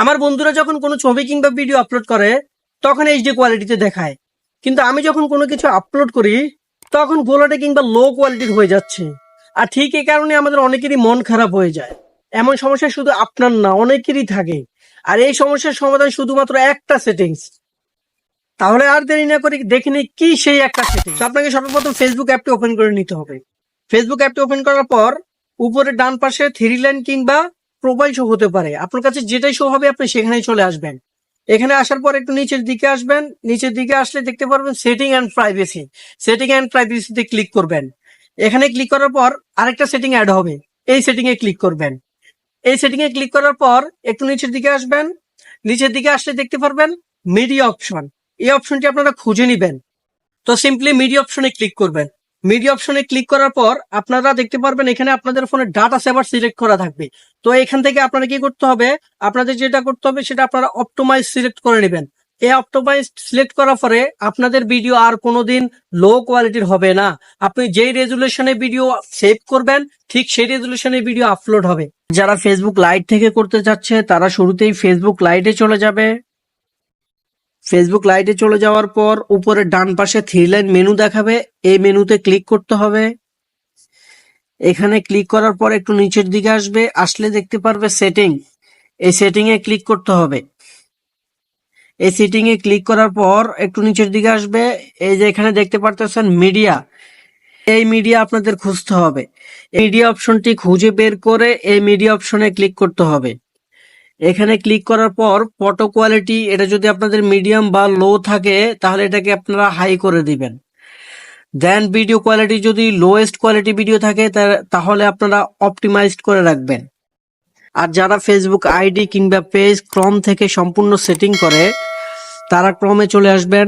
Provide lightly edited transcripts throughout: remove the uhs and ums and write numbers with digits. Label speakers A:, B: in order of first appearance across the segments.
A: আমার বন্ধুরা যখন কোনো ছবি কিংবা ভিডিও আপলোড করে তখন এইচডি কোয়ালিটিতে দেখায়, কিন্তু আমি যখন কোনো কিছু আপলোড করি তখন গোলাটে কিংবা লো কোয়ালিটির হয়ে যাচ্ছে। আর ঠিক এই কারণে আমাদের অনেকেরই মন খারাপ হয়ে যায়। এমন সমস্যা শুধু আপনার না, অনেকেরই থাকে। আর এই সমস্যার সমাধান শুধুমাত্র একটা সেটিংস। তাহলে আর দেরি না করে দেখে নিই কি সেই একটা সেটিংস। আপনাকে সর্বপ্রথম ফেসবুক অ্যাপটি ওপেন করে নিতে হবে। ফেসবুক অ্যাপটি ওপেন করার পর উপরে ডান পাশে 3 লাইন কিংবা প্রোফাইল শো হতে পারে, আপনার কাছে যেটাই শো হবে আপনি সেখানেই চলে আসবেন। এখানে আসার পর একটু নিচের দিকে আসবেন, নিচের দিকে আসলে দেখতে পারবেন setting and privacy. Setting and প্রাইভেসিতে ক্লিক করবেন। এখানে ক্লিক করার পর আরেকটা সেটিং অ্যাড হবে, এই সেটিং এ ক্লিক করবেন। এই সেটিং এ ক্লিক করার পর একটু নিচের দিকে আসবেন, নিচের দিকে আসলে দেখতে পারবেন মিডিয়া অপশন। এই অপশনটি আপনারা খুঁজে নিবেন। তো সিম্পলি মিডিয়া অপশনে ক্লিক করবেন। মিডিয়া অপশনে ক্লিক করার পর আপনারা দেখতে পারবেন এখানে আপনাদের ফোনে ডাটা সেভার সিলেক্ট করা থাকবে। তো এখান থেকে আপনারা কি করতে হবে, আপনাদের যেটা করতে হবে সেটা আপনারা অপটোমাইজ সিলেক্ট করে নেবেন। এই অপটোমাইজ সিলেক্ট করার পরে আপনাদের ভিডিও আর কোনোদিন লো কোয়ালিটির হবে না। আপনি যেই রেজুলেশনে ভিডিও সেভ করবেন ঠিক সেই রেজুলেশনে ভিডিও আপলোড হবে। যারা ফেসবুক লাইট থেকে করতে চাচ্ছে তারা শুরুতেই ফেসবুক লাইটে চলে যাবে। ফেসবুক লাইটে চলে যাওয়ার পর উপরে ডান পাশে 3 লাইন মেনু দেখাবে, এই মেনুতে ক্লিক করতে হবে। এখানে ক্লিক করার পর একটু নিচের দিকে আসবে, আসলে দেখতে পারবে সেটিং। এই সেটিং এ ক্লিক করতে হবে। এই সেটিং এ ক্লিক করার পর একটু নিচের দিকে আসবে, এই যে এখানে দেখতে পারতেছেন মিডিয়া, এই মিডিয়া আপনাদের খুঁজতে হবে। মিডিয়া অপশনটি খুঁজে বের করে এই মিডিয়া অপশনে ক্লিক করতে হবে। এখানে ক্লিক করার পর ফটো কোয়ালিটি, এটা যদি আপনাদের মিডিয়াম বা লো থাকে তাহলে এটাকে আপনারা হাই করে দিবেন। দেন ভিডিও কোয়ালিটি যদি লোয়েস্ট কোয়ালিটি ভিডিও থাকে তাহলে আপনারা অপটিমাইজড করে রাখবেন। আর যারা ফেসবুক আইডি কিংবা পেজ ক্রম থেকে সম্পূর্ণ সেটিং করে তারা ক্রমে চলে আসবেন।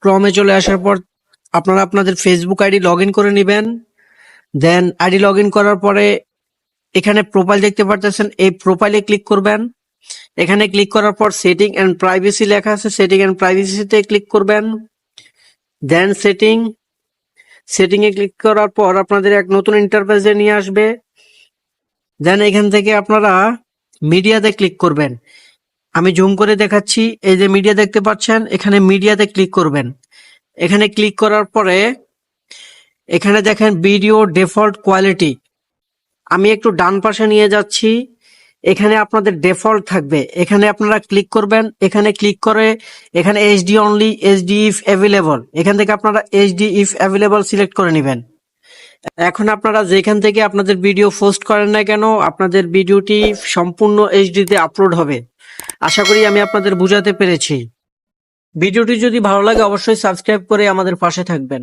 A: ক্রমে চলে আসার পর আপনারা আপনাদের ফেসবুক আইডি লগ ইন করে নেবেন। দেন আইডি লগ ইন করার পরে এখানে প্রোফাইল দেখতে পারতেছেন, এই প্রোফাইলে ক্লিক করবেন। এখানে ক্লিক করার পর সেটিং এন্ড প্রাইভেসি লেখা আছে, সেটিং এন্ড প্রাইভেসিতে ক্লিক করবেন। দেন সেটিং এ ক্লিক করার পর আপনাদের এক নতুন ইন্টারফেসে নিয়ে আসবে। দেন এখান থেকে আপনারা মিডিয়াতে ক্লিক করবেন। আমি জুম করে দেখাচ্ছি, এই যে মিডিয়া দেখতে পাচ্ছেন, এখানে মিডিয়াতে ক্লিক করবেন। এখানে ক্লিক করার পরে এখানে দেখেন ভিডিও ডিফল্ট কোয়ালিটি, আমি একটু ডান পাশে নিয়ে যাচ্ছি। এখানে আপনাদের ডিফল্ট থাকবে, এখানে আপনারা ক্লিক করবেন। এখানে ক্লিক করে এখানে HD only, HD if available, এখান থেকে আপনারা এইচডি ইফ অ্যাভেলেবল সিলেক্ট করে নেবেন। এখন আপনারা যেখান থেকে আপনাদের ভিডিও পোস্ট করেন না কেন আপনাদের ভিডিওটি সম্পূর্ণ এইচডিতে আপলোড হবে। আশা করি আমি আপনাদের বুঝাতে পেরেছি। ভিডিওটি যদি ভালো লাগে অবশ্যই সাবস্ক্রাইব করে আমাদের পাশে থাকবেন।